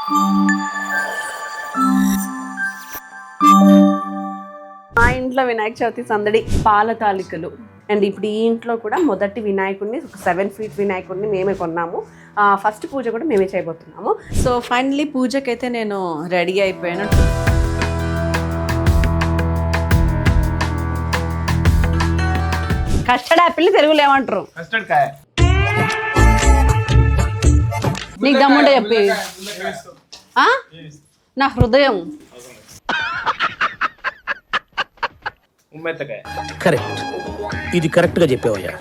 మా ఇంట్లో వినాయక చవితి సందడి పాల తాలికలు. అండ్ ఇప్పుడు ఈ ఇంట్లో కూడా మొదటి వినాయకుడిని, ఒక 7 feet వినాయకుడిని మేమే కొన్నాము. ఫస్ట్ పూజ కూడా మేమే చేయబోతున్నాము. సో ఫైనలీ పూజకైతే నేను రెడీ అయిపోయాను. కస్టర్డ్ యాపిల్ తెలుగులో ఏమంటారు? కస్టర్డ్ కాయ. నీకు దమ్ముంటే చెప్పి నా హృదయం. ఉమ్మెత్తకాయ. కరెక్ట్, ఇది కరెక్ట్ గా చెప్పావయ్యా.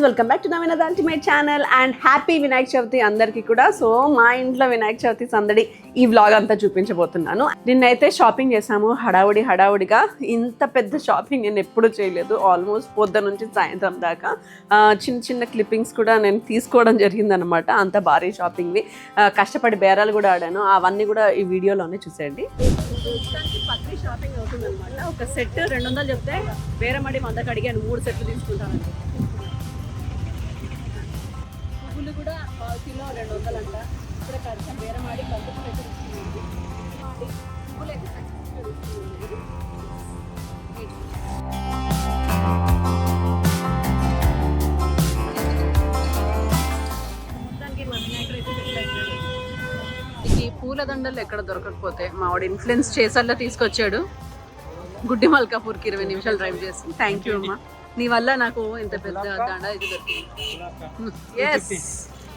Welcome back to Naveena ultimate channel and happy Vinayaka Chavithi అందరికీ కూడా. సో మా ఇంట్లో వినాయక చవితి సందడి ఈ వ్లాగ్ అంతా చూపించబోతున్నాను. నిన్నైతే షాపింగ్ చేసాము హడావుడిగా. ఇంత పెద్ద షాపింగ్ నేను ఎప్పుడూ చేయలేదు. ఆల్మోస్ట్ పొద్దు నుంచి సాయంత్రం దాకా చిన్న క్లిప్పింగ్స్ కూడా నేను తీసుకోవడం జరిగిందనమాట. అంత భారీ షాపింగ్వి. కష్టపడి బేరాలు కూడా ఆడాను. అవన్నీ కూడా ఈ వీడియోలోనే చూసేయండి. పత్రి షాపింగ్ అవుతుందన్నమాట. ఒక సెట్ 200 చెప్తే బేరమడి మందకు అడిగాను 3 సెట్లు తీసుకుంటానండి. పువ్వులు కూడా కిలో 200 అంట. ఇక్కడ కొంచెం బేరమాడి పువ్వులు అయితే మొత్తానికి మా వినాయకుడు అయితే సెటిల్ అయిపోయాడు. ఈ పూలదండలు ఎక్కడ దొరకకపోతే మా వాడు ఇన్ఫ్లుయెన్స్ చేసేలా తీసుకొచ్చాడు. గుడ్డి మల్కాపూర్కి 20 నిమిషాలు డ్రైవ్ చేసి. థ్యాంక్ యూ అమ్మా, నీ వల్ల నాకు ఇంత పెద్ద దండ ఇది దొరికింది. ఎస్,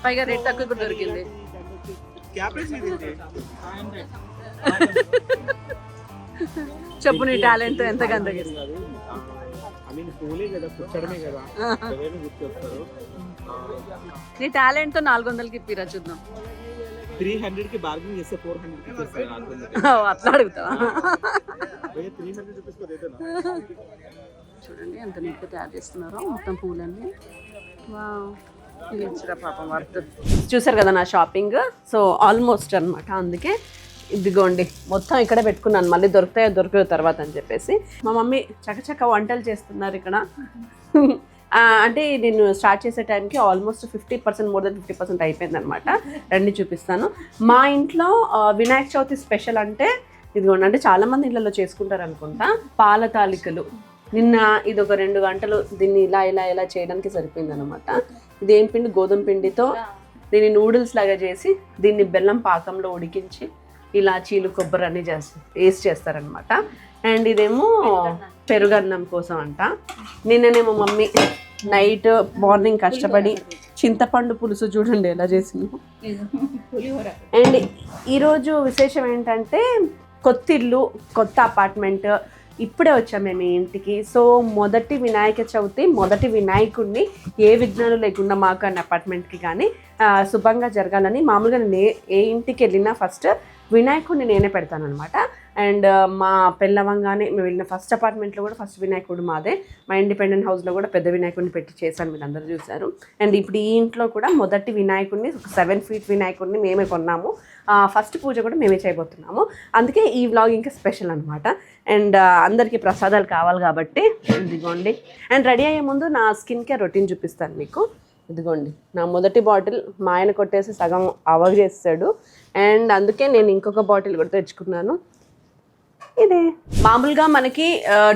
పైగా రేట్ తక్కువ కూడా దొరికింది. చెప్పు నీ టాలెంట్ ఎంత గందగిస్తుంది. నీ టాలెంట్ తో 400కి ఇప్పిరా చూద్దాం. 300కి బార్గెనింగ్ చేస్తే 400కి అట్లా అడుగుతావా? చూడండి ఎంత నీట్గా తయారు చేస్తున్నారో మొత్తం పూలన్నీ. పాపం వర్త్. చూసారు కదా నా షాపింగ్. సో ఆల్మోస్ట్ అనమాట. అందుకే ఇదిగోండి మొత్తం ఇక్కడ పెట్టుకున్నాను. మళ్ళీ దొరకయో తర్వాత అని చెప్పేసి. మా మమ్మీ చకచక వంటలు చేస్తున్నారు ఇక్కడ. అంటే నేను స్టార్ట్ చేసే టైంకి ఆల్మోస్ట్ 50%, మోర్ దెన్ 50% అయిపోయింది అనమాట. రండి చూపిస్తాను. మా ఇంట్లో వినాయక చవితి స్పెషల్ అంటే ఇదిగోండి. అంటే చాలామంది ఇళ్ళలో చేసుకుంటారు అనుకుంటా. పాల తాలికలు. నిన్న ఇది ఒక 2 గంటలు దీన్ని ఇలా చేయడానికి సరిపోయింది అనమాట. ఇది ఏం పిండి? గోధుమ పిండితో దీన్ని నూడిల్స్ లాగా చేసి దీన్ని బెల్లం పాకంలో ఉడికించి ఇలాచీలు కొబ్బరి అన్నీ వేసి చేస్తారనమాట. అండ్ ఇదేమో పెరుగన్నం కోసం అంట. నిన్ననేమో మమ్మీ నైట్ మార్నింగ్ కష్టపడి చింతపండు పులుసు చూడండి ఎలా చేసింది. అండ్ ఈరోజు విశేషం ఏంటంటే కొత్త ఇల్లు, కొత్త అపార్ట్మెంట్. ఇప్పుడే వచ్చాం మేము ఈ ఇంటికి. సో మొదటి వినాయక చవితి, మొదటి వినాయకుడిని ఏ విఘ్నాలు లేకుండా మాకు అన్న అపార్ట్మెంట్కి కానీ శుభంగా జరగాలని మామూలుగా ఏ ఇంటికి వెళ్ళినా ఫస్ట్ వినాయకుడిని నేనే పెడతాను అనమాట. అండ్ మా పెళ్ళవంగానే మేము వెళ్ళిన ఫస్ట్ అపార్ట్మెంట్లో కూడా ఫస్ట్ వినాయకుడు మాదే. మా ఇండిపెండెంట్ హౌస్లో కూడా పెద్ద వినాయకుడిని పెట్టి చేశాను, మీరు అందరూ చూశారు. అండ్ ఇప్పుడు ఈ ఇంట్లో కూడా మొదటి వినాయకుడిని, ఒక 7 feet వినాయకుడిని మేమే కొన్నాము. ఫస్ట్ పూజ కూడా మేమే చేయబోతున్నాము. అందుకే ఈ వ్లాగ్ ఇంకా స్పెషల్ అనమాట. అండ్ అందరికీ ప్రసాదాలు కావాలి కాబట్టి ఇదిగోండి. అండ్ రెడీ అయ్యే ముందు నా స్కిన్ కేర్ రొటీన్ చూపిస్తాను మీకు. ఇదిగోండి నా మొదటి బాటిల్ మా ఆయన కొట్టేసి సగం అవర్ చేస్తాడు. అండ్ అందుకే నేను ఇంకొక బాటిల్ కూడా తెచ్చుకున్నాను. ఇదే మామూలుగా మనకి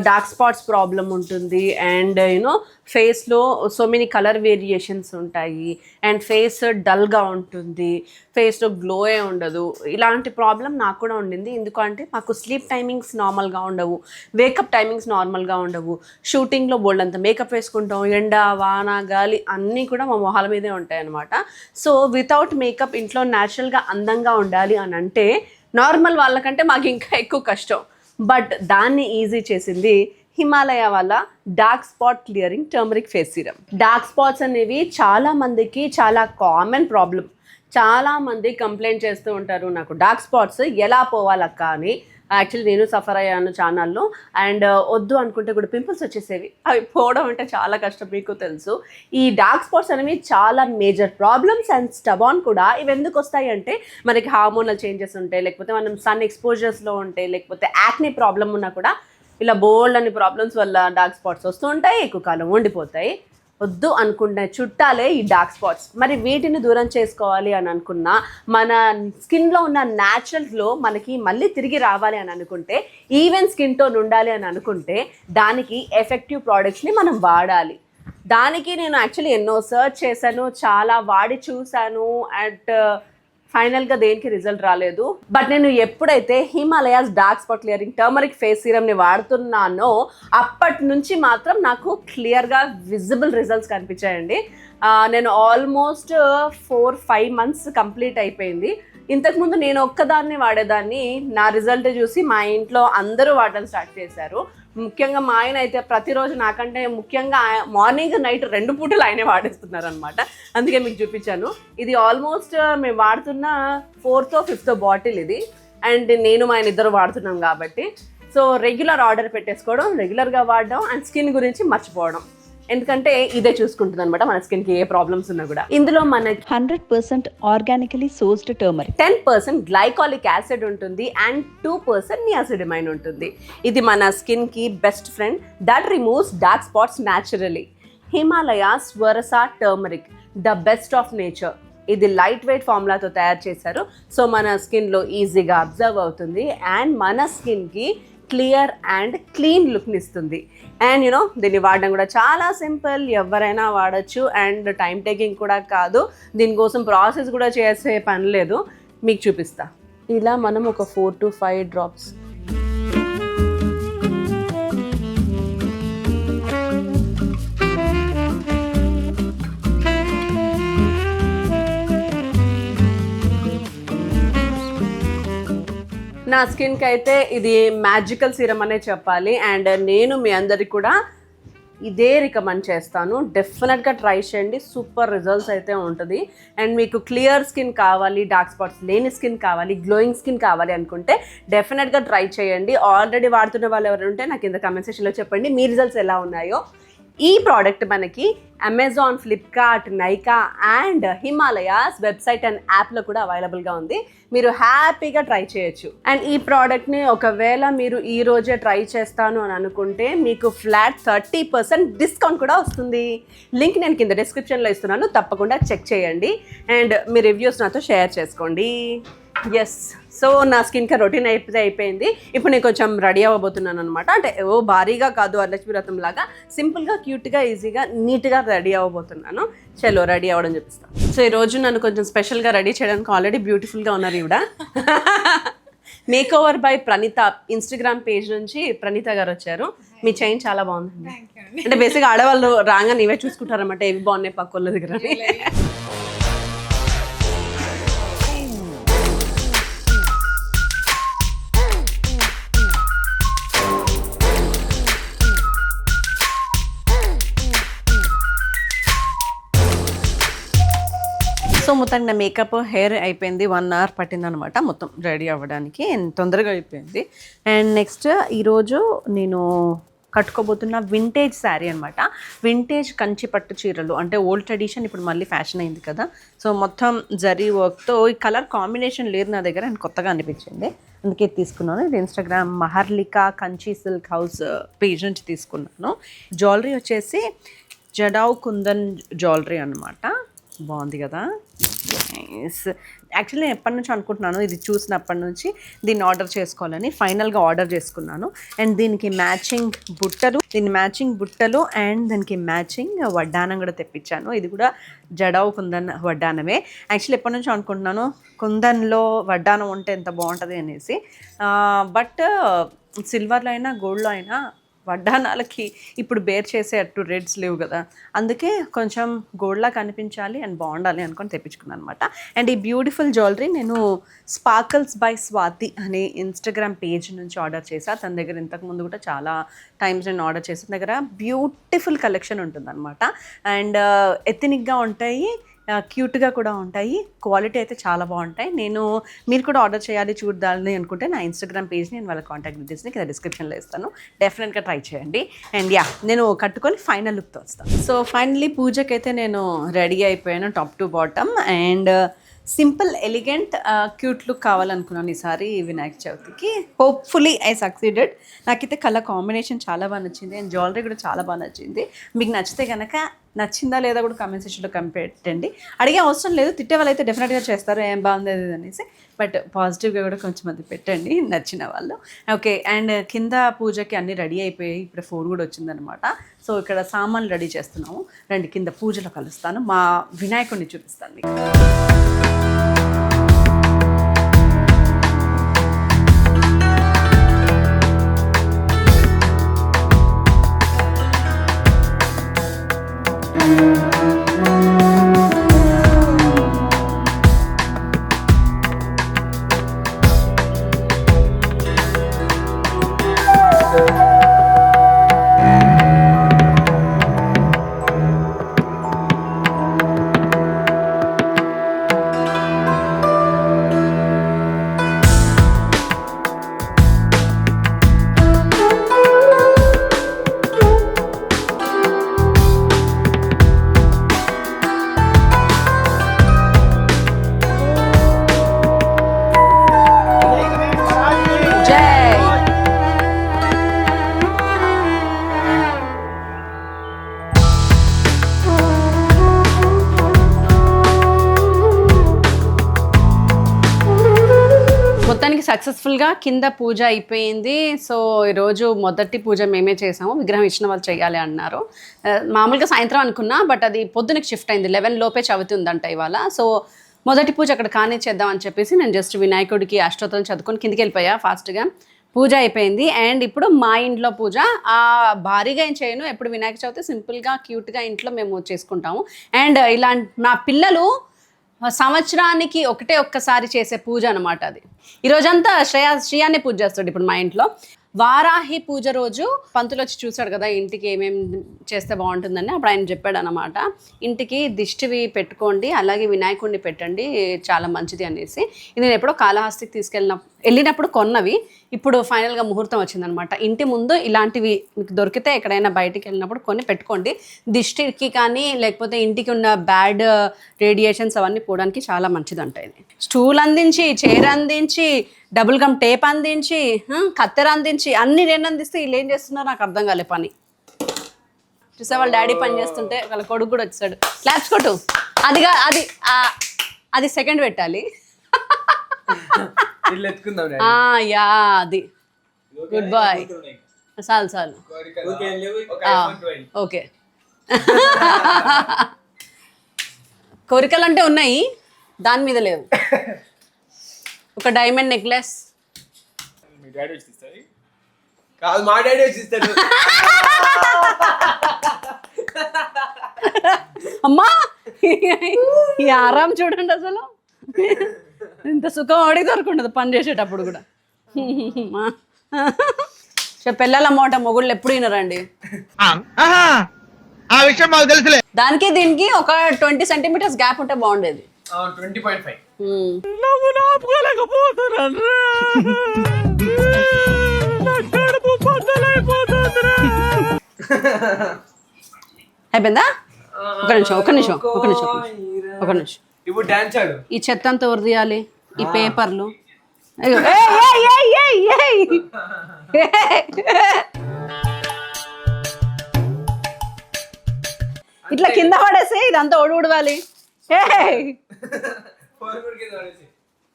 డార్క్ స్పాట్స్ ప్రాబ్లం ఉంటుంది. అండ్ యూనో ఫేస్లో సో మెనీ కలర్ వేరియేషన్స్ ఉంటాయి. అండ్ ఫేస్ డల్గా ఉంటుంది, ఫేస్లో గ్లోయే ఉండదు. ఇలాంటి ప్రాబ్లం నాకు కూడా ఉండింది. ఎందుకంటే మాకు స్లీప్ టైమింగ్స్ నార్మల్గా ఉండవు, వేకప్ టైమింగ్స్ నార్మల్గా ఉండవు. షూటింగ్లో బోల్డ్ అంత మేకప్ వేసుకుంటాం, ఎండ వాన గాలి అన్నీ కూడా మా మొహాల మీదే ఉంటాయి అన్నమాట. సో వితౌట్ మేకప్ ఇంట్లో న్యాచురల్గా అందంగా ఉండాలి అని అంటే నార్మల్ వాళ్ళకంటే మాకు ఇంకా ఎక్కువ కష్టం. బట్ దాన్ని ఈజీ చేసింది హిమాలయ వాళ్ళ dark spot clearing turmeric face serum. Dark spots అనేవి చాలా మందికి చాలా కామన్ ప్రాబ్లం. చాలామంది కంప్లైంట్ చేస్తూ ఉంటారు, నాకు డార్క్ స్పాట్స్ ఎలా పోవాలక్క అని. యాక్చువల్లీ నేను సఫర్ అయ్యాను ఛానల్లో. అండ్ వద్దు అనుకుంటే కూడా పింపుల్స్ వచ్చేసేవి, అవి పోవడం అంటే చాలా కష్టం, మీకు తెలుసు. ఈ డార్క్ స్పాట్స్ అనేవి చాలా మేజర్ ప్రాబ్లమ్స్. అండ్ స్టబాన్ కూడా ఇవి ఎందుకు వస్తాయి అంటే మనకి హార్మోనల్ చేంజెస్ ఉంటాయి, లేకపోతే మనం సన్ ఎక్స్పోజర్స్లో ఉంటాయి, లేకపోతే యాక్నే ప్రాబ్లమ్ ఉన్నా కూడా ఇలా బోల్డ్ అనే ప్రాబ్లమ్స్ వల్ల డార్క్ స్పాట్స్ వస్తూ ఉంటాయి, ఎక్కువ కాలం ఉండిపోతాయి. వద్దు అనుకునే చుట్టాలే ఈ డార్క్ స్పాట్స్. మరి వీటిని దూరం చేసుకోవాలి అని అనుకున్నా, మన స్కిన్లో ఉన్న న్యాచురల్ గ్లో మనకి మళ్ళీ తిరిగి రావాలి అని అనుకుంటే, ఈవెన్ స్కిన్ టోన్ ఉండాలి అని అనుకుంటే, దానికి ఎఫెక్టివ్ ప్రోడక్ట్స్ని మనం వాడాలి. దానికి నేను యాక్చువల్లీ ఎన్నో సర్చ్ చేశాను, చాలా వాడి చూశాను. అండ్ ఫైనల్గా దేనికి రిజల్ట్ రాలేదు. బట్ నేను ఎప్పుడైతే Himalaya's dark spot clearing turmeric face సీరమ్ని వాడుతున్నానో అప్పటి నుంచి మాత్రం నాకు క్లియర్గా విజిబుల్ రిజల్ట్స్ కనిపించాయండి. నేను ఆల్మోస్ట్ 4-5 months కంప్లీట్ అయిపోయింది. ఇంతకుముందు నేను ఒక్కదాన్ని వాడేదాన్ని, నా రిజల్ట్ చూసి మా ఇంట్లో అందరూ వాడడం స్టార్ట్ చేశారు. ముఖ్యంగా మా ఆయన అయితే ప్రతిరోజు నాకంటే ముఖ్యంగా మార్నింగ్ నైట్ 2 పూటలు ఆయనే వాడేస్తున్నారు అనమాట. అందుకే మీకు చూపించాను. ఇది ఆల్మోస్ట్ మేము వాడుతున్న 4th or 5th బాటిల్ ఇది. అండ్ నేను మా ఆయన ఇద్దరు వాడుతున్నాం కాబట్టి, సో రెగ్యులర్ ఆర్డర్ పెట్టేసుకోవడం, రెగ్యులర్గా వాడడం, అండ్ స్కిన్ గురించి మర్చిపోవడం. ఎందుకంటే ఇదే చూసుకుంటుంది అనమాట మన స్కిన్కి ఏ ప్రాబ్లమ్స్ ఉన్నా కూడా. ఇందులో మనకి 100% organically sourced turmeric, 10% glycolic acid ఉంటుంది, అండ్ 2% నియాసిడమైన్ ఉంటుంది. ఇది మన స్కిన్కి best friend that removes dark spots naturally. Himalaya's వరసా turmeric, the best of nature. ఇది లైట్ వెయిట్ ఫార్ములాతో తయారు చేశారు. సో మన స్కిన్లో ఈజీగా అబ్జర్వ్ అవుతుంది, అండ్ మన స్కిన్కి క్లియర్ అండ్ క్లీన్ లుక్ని ఇస్తుంది. అండ్ దీన్ని వాడడం కూడా చాలా సింపుల్, ఎవరైనా వాడచ్చు. అండ్ టైం టేకింగ్ కూడా కాదు, దీనికోసం ప్రాసెస్ కూడా చేసే పని లేదు. మీకు చూపిస్తా. ఇలా మనం ఒక 4 to 5 drops నా స్కిన్కి అయితే ఇది మ్యాజికల్ సీరం అనే చెప్పాలి. అండ్ నేను మీ అందరికి కూడా ఇదే రికమెండ్ చేస్తాను. డెఫినెట్గా ట్రై చేయండి, సూపర్ రిజల్ట్స్ అయితే ఉంటుంది. అండ్ మీకు క్లియర్ స్కిన్ కావాలి, డార్క్ స్పాట్స్ లేని స్కిన్ కావాలి, గ్లోయింగ్ స్కిన్ కావాలి అనుకుంటే డెఫినెట్గా ట్రై చేయండి. ఆల్రెడీ వాడుతున్న వాళ్ళు ఎవరు ఉంటే నాకు కింద కామెంట్ సెక్షన్లో చెప్పండి మీ రిజల్ట్స్ ఎలా ఉన్నాయో. ఈ ప్రోడక్ట్ మనకి Amazon, Flipkart, Nykaa and Himalayas website and యాప్లో కూడా అవైలబుల్గా ఉంది. మీరు హ్యాపీగా ట్రై చేయొచ్చు. అండ్ ఈ ప్రోడక్ట్ని ఒకవేళ మీరు ఈ రోజే ట్రై చేస్తాను అని అనుకుంటే మీకు ఫ్లాట్ 30% డిస్కౌంట్ కూడా వస్తుంది. లింక్ నేను కింద డిస్క్రిప్షన్లో ఇస్తున్నాను, తప్పకుండా చెక్ చేయండి. అండ్ మీ రివ్యూస్ నాతో షేర్ చేసుకోండి. ఎస్, సో నా స్కిన్ కేర్ రొటీన్ అయిపోయింది. ఇప్పుడు నేను కొంచెం రెడీ అవ్వబోతున్నాను అనమాట. అంటే భారీగా కాదు, వరలక్ష్మి వ్రతం లాగా సింపుల్గా, క్యూట్గా, ఈజీగా, నీట్గా రెడీ అవ్వబోతున్నాను. చలో రెడీ అవ్వడం చూపిస్తాను. సో ఈరోజు నన్ను కొంచెం స్పెషల్గా రెడీ చేయడానికి ఆల్రెడీ బ్యూటిఫుల్గా ఉన్నారు ఈవిడ. Make over by Praneetha Instagram page నుంచి ప్రణీత గారు వచ్చారు. మీ చైన్ చాలా బాగుంది. అంటే బేసిక్గా ఆడవాళ్ళు రాగా నీవే చూసుకుంటారన్నమాట, ఏవి బాగున్నాయి పక్కల దగ్గర. సో మొత్తం నా మేకప్, హెయిర్ అయిపోయింది. 1 hour పట్టిందనమాట మొత్తం రెడీ అవ్వడానికి, తొందరగా అయిపోయింది. అండ్ నెక్స్ట్ ఈరోజు నేను కట్టుకోబోతున్న వింటేజ్ శారీ అనమాట. వింటేజ్ కంచి పట్టు చీరలు అంటే ఓల్డ్ ట్రెడిషన్ ఇప్పుడు మళ్ళీ ఫ్యాషన్ అయింది కదా. సో మొత్తం జరీ వర్క్తో, ఈ కలర్ కాంబినేషన్ లేదు నా దగ్గర అండ్ కొత్తగా అనిపించింది, అందుకే తీసుకున్నాను. ఇది Instagram Maharlika Kanchi silk house page నుంచి తీసుకున్నాను. జ్యువెలరీ వచ్చేసి జడావ్ కుందన్ జ్యువెలరీ అనమాట. బాగుంది కదా. యాక్చువల్లీ నేను ఎప్పటి నుంచి అనుకుంటున్నాను, ఇది చూసినప్పటి నుంచి దీన్ని ఆర్డర్ చేసుకోవాలని ఫైనల్గా ఆర్డర్ చేసుకున్నాను. అండ్ దీనికి మ్యాచింగ్ బుట్టలు అండ్ దీనికి మ్యాచింగ్ వడ్డానం కూడా తెప్పించాను. ఇది కూడా జడావ్ కుందన్ వడ్డానమే. యాక్చువల్లీ ఎప్పటి నుంచి అనుకుంటున్నాను కుందన్లో వడ్డానం ఉంటే ఎంత బాగుంటుంది అనేసి. బట్ సిల్వర్లో అయినా గోల్డ్లో అయినా వడ్డానాలకి ఇప్పుడు బేర్ చేసేటట్టు రెడ్స్ లేవు కదా, అందుకే కొంచెం గోల్డ్లా కనిపించాలి అండ్ బాగుండాలి అనుకొని తెప్పించుకున్నాను అనమాట. అండ్ ఈ బ్యూటిఫుల్ జ్యువెలరీ నేను స్పార్కల్స్ బై స్వాతి అనే ఇన్స్టాగ్రామ్ పేజ్ నుంచి ఆర్డర్ చేశాను. తన దగ్గర ఇంతకుముందు కూడా చాలా టైమ్స్ నేను ఆర్డర్ చేసిన దగ్గర బ్యూటిఫుల్ కలెక్షన్ ఉంటుందన్నమాట. అండ్ ఎథనిక్గా ఉంటాయి, క్యూట్గా కూడా ఉంటాయి, క్వాలిటీ అయితే చాలా బాగుంటాయి. మీరు కూడా ఆర్డర్ చేయాలి చూడాలని అనుకుంటే నా ఇన్స్టాగ్రామ్ పేజ్ నేను వాళ్ళ కాంటాక్ట్ డీటెయిల్స్ని కింద డిస్క్రిప్షన్లో ఇస్తాను, డెఫినెట్గా ట్రై చేయండి. అండ్ నేను కట్టుకొని ఫైనల్ లుక్తో వస్తాను. సో ఫైనల్లీ పూజకైతే నేను రెడీ అయిపోయాను top to bottom. And simple elegant cute look కావాలనుకున్నాను ఈసారి వినాయక చవితికి. Hopefully I succeeded. నాకైతే కలర్ కాంబినేషన్ చాలా బాగా నచ్చింది అండ్ జ్యువెలరీ కూడా చాలా బాగా నచ్చింది. మీకు నచ్చితే కనుక నచ్చిందా లేదా కూడా కామెంట్ సెక్షన్లో పెట్టండి. అడిగే అవసరం లేదు, తిట్టే వాళ్ళు అయితే డెఫినెట్గా చేస్తారు ఏం బాగుంది అది అనేసి, బట్ పాజిటివ్గా కూడా కొంచెం అది పెట్టండి నచ్చిన వాళ్ళు. ఓకే, అండ్ కింద పూజకి అన్నీ రెడీ అయిపోయాయి, ఇప్పుడు ఫోన్ కూడా వచ్చిందనమాట. సో ఇక్కడ సామాన్లు రెడీ చేస్తున్నాము, రండి కింద పూజలో కలుస్తాను, మా వినాయకుడిని చూపిస్తాను మీకు. మొత్తానికి సక్సెస్ఫుల్గా కింద పూజ అయిపోయింది. సో ఈరోజు మొదటి పూజ మేమే చేసాము, విగ్రహం ఇచ్చిన వాళ్ళు చేయాలి అన్నారు. మామూలుగా సాయంత్రం అనుకున్నా, బట్ అది పొద్దునకి షిఫ్ట్ అయింది, 11 లోపే చవితి ఉందంట ఇవాళ. సో మొదటి పూజ అక్కడ కానిచ్చేద్దాం అని చెప్పేసి నేను జస్ట్ వినాయకుడికి అష్టోత్తరం చదువుకొని కిందికి వెళ్ళిపోయా ఫాస్ట్గా. పూజ అయిపోయింది అండ్ ఇప్పుడు మా ఇంట్లో పూజ. భారీగా ఏం చేయను, ఎప్పుడు వినాయక చవితి సింపుల్గా క్యూట్గా ఇంట్లో మేము చేసుకుంటాము. అండ్ ఇలాంటి మా పిల్లలు సంవత్సరానికి ఒక్కసారి చేసే పూజ అనమాట అది. ఈరోజంతా శ్రేయాన్ని పూజ చేస్తాడు ఇప్పుడు మా ఇంట్లో. వారాహి పూజ రోజు పంతులు వచ్చి చూశాడు కదా ఇంటికి ఏమేమి చేస్తే బాగుంటుందని, అప్పుడు ఆయన చెప్పాడు అనమాట, ఇంటికి దిష్టివి పెట్టుకోండి, అలాగే వినాయకుడిని పెట్టండి, చాలా మంచిది అనేసి. ఇది నేను ఎప్పుడో కాళహస్తికి వెళ్ళినప్పుడు కొన్నవి, ఇప్పుడు ఫైనల్గా ముహూర్తం వచ్చిందనమాట. ఇంటి ముందు ఇలాంటివి మీకు దొరికితే ఎక్కడైనా బయటికి వెళ్ళినప్పుడు కొన్ని పెట్టుకోండి, దిష్టికి కానీ లేకపోతే ఇంటికి ఉన్న బ్యాడ్ రేడియేషన్స్ అవన్నీ పోవడానికి చాలా మంచిది అంట. ఇది స్టూల్ అందించి, చైర్ అందించి, డబుల్ గమ్ టేప్ అందించి, కత్తెర అందించి, అన్ని నేను అందిస్తే వీళ్ళు ఏం చేస్తున్నారో నాకు అర్థం కాలే పని. చూసా వాళ్ళ డాడీ పని చేస్తుంటే వాళ్ళ కొడుకు కూడా వచ్చాడు. క్లాప్స్ కొట్టు. అది సెకండ్ పెట్టాలి. యా అది గుడ్ బాయ్. చాలు ఓకే. కోరికలు అంటే ఉన్నాయి, దాని మీద లేవు. ఒక డైమండ్ నెక్లెస్. మా డాడీ వచ్చి ఇస్తాడు. అమ్మా ఈ ఆరాం చూడండి, అసలు ఇంత సుఖం అడిగి దొరకుండదు పని చేసేటప్పుడు కూడా. పిల్లల మాట మొగుళ్ళు ఎప్పుడు వినరండి. ఆ విషయం మాకు తెలుసులే. దానికి దీనికి ఒక 20 సెంటీమీటర్స్ గ్యాప్ ఉంటే బాగుండేది. 20.5. అయిపోయిందా? ఒక నిమిషం. ఇప్పుడు డాన్స్ ఆడు. ఈ చెత్త అంతా ఎవరు తీయాలి? ఈ పేపర్లు ఇట్లా కింద పడేసి ఇదంతా ఒడువాలి.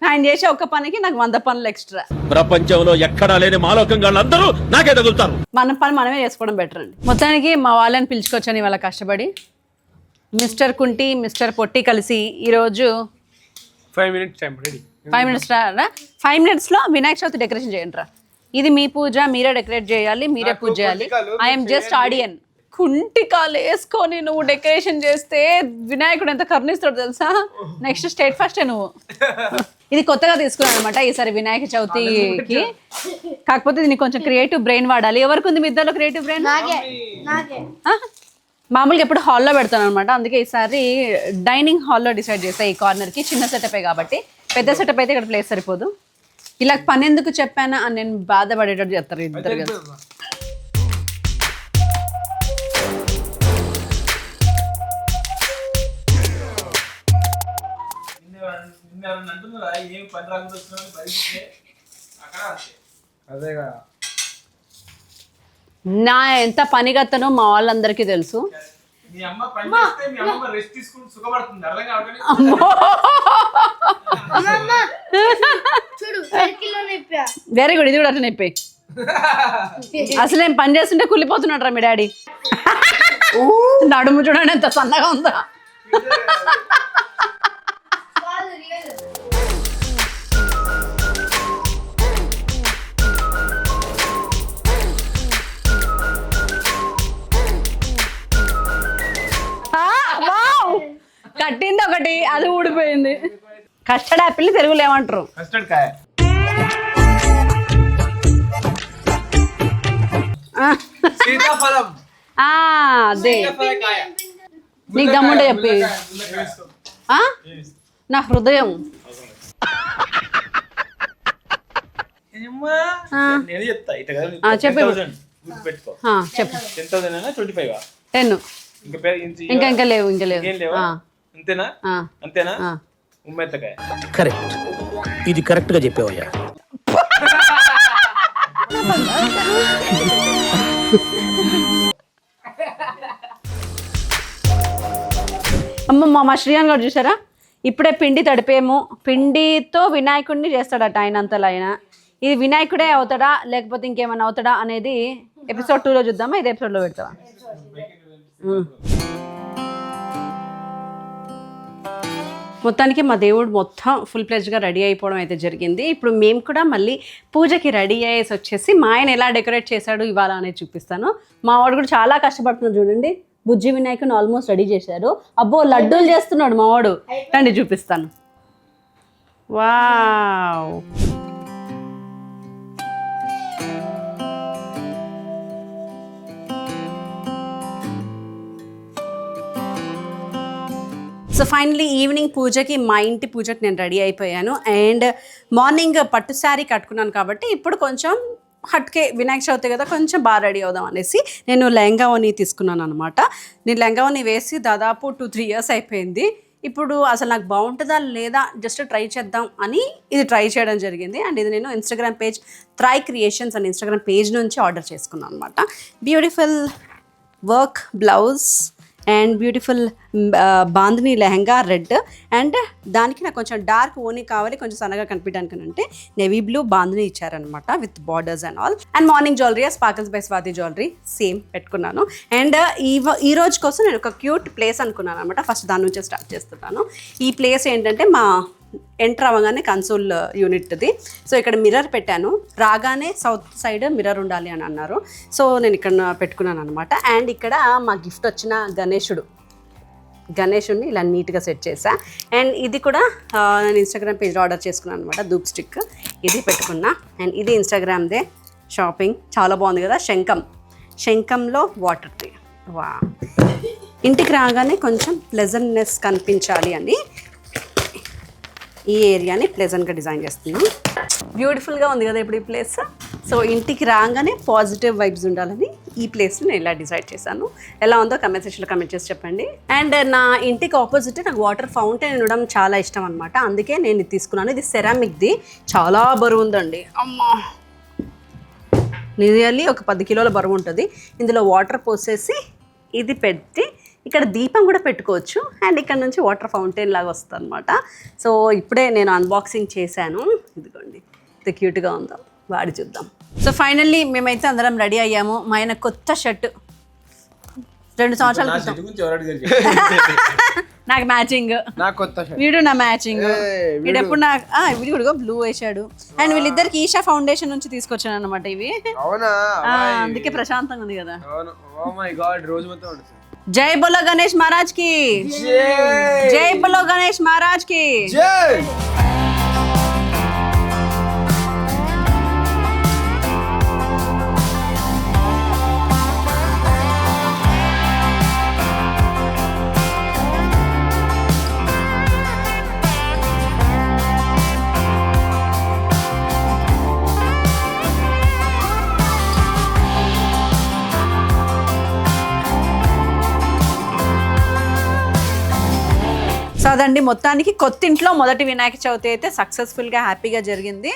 ఆయన చేసే ఒక్క పనికి నాకు 100 పనులు ఎక్స్ట్రా. ప్రపంచంలో ఎక్కడా లేని మాలోకంగా అందరూ నాకే తగులుతారు. మన పని మనమే చేసుకోవడం బెటర్ అండి. మొత్తానికి మా వాళ్ళని పిలుచుకొచ్చాను ఇవాళ కష్టపడి. మిస్టర్ కుంటి, మిస్టర్ పొట్టి కలిసి ఈరోజు 5 minutes టైం రెడీ. 5 minutes రా. 5 minutesలో వినాయక చవితి డెకరేషన్ చేయండి రా. ఇది మీ పూజ, మీరే డెకరేట్ చేయాలి, మీరే పూజ చేయాలి. ఐఎమ్ జస్ట్ ఆడియన్. కుంటికాలు వేసుకొని నువ్వు డెకరేషన్ చేస్తే వినాయకుడు ఎంత కరుణిస్తాడు తెలుసా? నెక్స్ట్ స్టేట్ ఫస్టే నువ్వు. ఇది కొత్తగా తీసుకున్నాను అనమాట ఈసారి వినాయక చవితికి. కాకపోతే దీనికి కొంచెం క్రియేటివ్ బ్రెయిన్ వాడాలి. ఎవరికి ఉంది మీ ఇద్దరిలో క్రియేటివ్ బ్రెయిన్? మామూలుగా ఎప్పుడు హాల్లో పెడతాను అనమాట, అందుకే ఈసారి డైనింగ్ హాల్లో డిసైడ్ చేస్తాను. ఈ కార్నర్కి చిన్న సెటప్ కాబట్టి, పెద్ద సెటప్ అయితే ఇక్కడ ప్లేస్ సరిపోదు. ఇలా పని ఎందుకు చెప్పానా అని నేను బాధపడేటట్టు చెప్తారు ఇద్దరు కదా. అదేగా నా ఎంత పనిగత్తనో మా వాళ్ళందరికీ తెలుసు. మీ అమ్మ పని చేస్తే మీ అమ్మ రెస్ట్ తీసుకుని సుఖపడుతుంది, అర్థం కావట్లేదు. వెరీ గుడ్, ఇది కూడా అట్లా నొప్పి. అసలు ఏం పని చేస్తుంటే కుళ్ళిపోతున్నాడు రా మీ డాడీ. నడుము చూడండి ఎంత సన్నగా ఉందా. కట్టింది ఒకటి, అది ఊడిపోయింది. కస్టర్డ్ యాపిల్ తెలుగులో ఏమంటారు? కస్టర్డ్ కాయ. సీతాఫలం. అదే కాయ. నీకు దమ్ముంటే చెప్పి. నా హృదయం. నేను చెప్తా ఇట్లా చెప్పు. గుర్తుపెట్టుకో. చెప్పు. 10,000 25 10. ఇంకా లేవు. అంతేనా? అంతేనా? ఉమ్మెత్తకాయ. కరెక్ట్, ఇది కరెక్ట్ గా చెప్పావయ్యా. అమ్మ మా శ్రీయాన్ గారు చూసారా, ఇప్పుడే పిండి తడిపేమో. పిండితో వినాయకుడిని చేస్తాడట ఆయన అంతలో ఆయన. ఇది వినాయకుడే అవుతాడా లేకపోతే ఇంకేమైనా అవుతాడా అనేది ఎపిసోడ్ 2లో చూద్దామా, ఇది ఎపిసోడ్లో పెడతావా? మొత్తానికి మా దేవుడు మొత్తం ఫుల్ ప్లెజ్గా రెడీ అయిపోవడం అయితే జరిగింది. ఇప్పుడు మేము కూడా మళ్ళీ పూజకి రెడీ అయ్యేసి వచ్చేసి మా ఆయన ఎలా డెకరేట్ చేశాడు ఇవాళ అనేది చూపిస్తాను. మా వాడు కూడా చాలా కష్టపడుతున్నాడు చూడండి. బుజ్జి వినాయకుని ఆల్మోస్ట్ రెడీ చేశారు. అబ్బో లడ్డూలు చేస్తున్నాడు మా వాడు. రండి చూపిస్తాను. వావ్, సో ఫైనలీ ఈవినింగ్ పూజకి, మా ఇంటి పూజకి నేను రెడీ అయిపోయాను. అండ్ మార్నింగ్ పట్టు శారీ కట్టుకున్నాను కాబట్టి ఇప్పుడు కొంచెం హట్కే వినాయక చవితి కదా, కొంచెం బాగా రెడీ అవుదాం అనేసి నేను లెహంగావని తీసుకున్నాను అనమాట. నేను లెహంగావని వేసి దాదాపు 2-3 ఇయర్స్ అయిపోయింది. ఇప్పుడు అసలు నాకు బాగుంటుందా లేదా జస్ట్ ట్రై చేద్దాం అని ఇది ట్రై చేయడం జరిగింది. అండ్ ఇది నేను ఇన్స్టాగ్రామ్ పేజ్ త్రై క్రియేషన్స్ అని ఇన్స్టాగ్రామ్ పేజ్ నుంచి ఆర్డర్ చేసుకున్నాను అనమాట. Beautiful work blouse and beautiful bandhani lehenga red. And దానికి నాకు కొంచెం డార్క్ ఓనీ కావాలి, కొంచెం సన్నగా కనిపించడానికి అంటే నేవీ బ్లూ బాందిని ఇచ్చారనమాట with borders and all. And morning jewellery sparkles by Swathi jewellery same పెట్టుకున్నాను. అండ్ ఈ రోజు కోసం నేను ఒక క్యూట్ ప్లేస్ అనుకున్నాను అనమాట. ఫస్ట్ దాని నుంచే స్టార్ట్ చేస్తున్నాను. ఈ ప్లేస్ ఏంటంటే మా ఎంటర్ అవ్వగానే కన్సోల్ యూనిట్ది. సో ఇక్కడ మిర్రర్ పెట్టాను. రాగానే సౌత్ సైడ్ మిర్రర్ ఉండాలి అని అన్నారు. సో నేను ఇక్కడ పెట్టుకున్నాను అనమాట. అండ్ ఇక్కడ మా గిఫ్ట్ వచ్చిన గణేషుడిని ఇలా నీట్గా సెట్ చేసా. అండ్ ఇది కూడా నేను ఇన్స్టాగ్రామ్ పేజ్లో ఆర్డర్ చేసుకున్నాను అనమాట. ధూప్ స్టిక్ ఇది పెట్టుకున్నా. అండ్ ఇది ఇన్స్టాగ్రామ్దే షాపింగ్, చాలా బాగుంది కదా. శంఖంలో వాటర్ది. వా, ఇంటికి రాగానే కొంచెం ప్లెజెంట్నెస్ కనిపించాలి అని ఈ ఏరియాని ప్లెజెంట్గా డిజైన్ చేస్తున్నాం. బ్యూటిఫుల్గా ఉంది కదా ఇప్పుడు ఈ ప్లేస్. సో ఇంటికి రాగానే పాజిటివ్ వైబ్స్ ఉండాలని ఈ ప్లేస్ని నేను ఇలా డిసైడ్ చేశాను. ఎలా ఉందో కమెంట్ సెక్షన్లో కమెంట్ చేసి చెప్పండి. అండ్ నా ఇంటికి ఆపోజిట్ నాకు వాటర్ ఫౌంటైన్ ఉండడం చాలా ఇష్టం అనమాట. అందుకే నేను ఇది తీసుకున్నాను. ఇది సెరామిక్ది, చాలా బరువు ఉందండి. అమ్మా, నిజాలి ఒక 10 కిలోల బరువు ఉంటుంది. ఇందులో వాటర్ పోసేసి ఇది పెట్టి ఇక్కడ దీపం కూడా పెట్టుకోవచ్చు. అండ్ ఇక్కడ నుంచి వాటర్ ఫౌంటైన్ లాగా వస్తుంది అనమాట. సో ఇప్పుడే నేను అన్బాక్సింగ్ చేశాను. ఇదిగోండి ఎంత క్యూట్గా ఉందో, వాడి చూద్దాం. సో ఫైనల్లీ మేమైతే అందరం రెడీ అయ్యాము. మా ఆయన కొత్త షర్ట్ 2 సంవత్సరాల క్రితం నాకు మ్యాచింగ్, వీడు నా మ్యాచింగ్. వీడెప్పుడు నాకు వీడు బ్లూ వేసాడు. అండ్ వీళ్ళిద్దరికి ఈషా ఫౌండేషన్ నుంచి తీసుకొచ్చాను అనమాట ఇవి. అందుకే ప్రశాంతంగా ఉంది కదా. జై బోలో గణేష్ మహారాజ్ కి, జై బోలో గణేష్ మహారాజ్ కి. అదండి మొత్తానికి కొత్తింట్లో మొదటి వినాయక చవితి అయితే సక్సెస్ఫుల్గా హ్యాపీగా జరిగింది.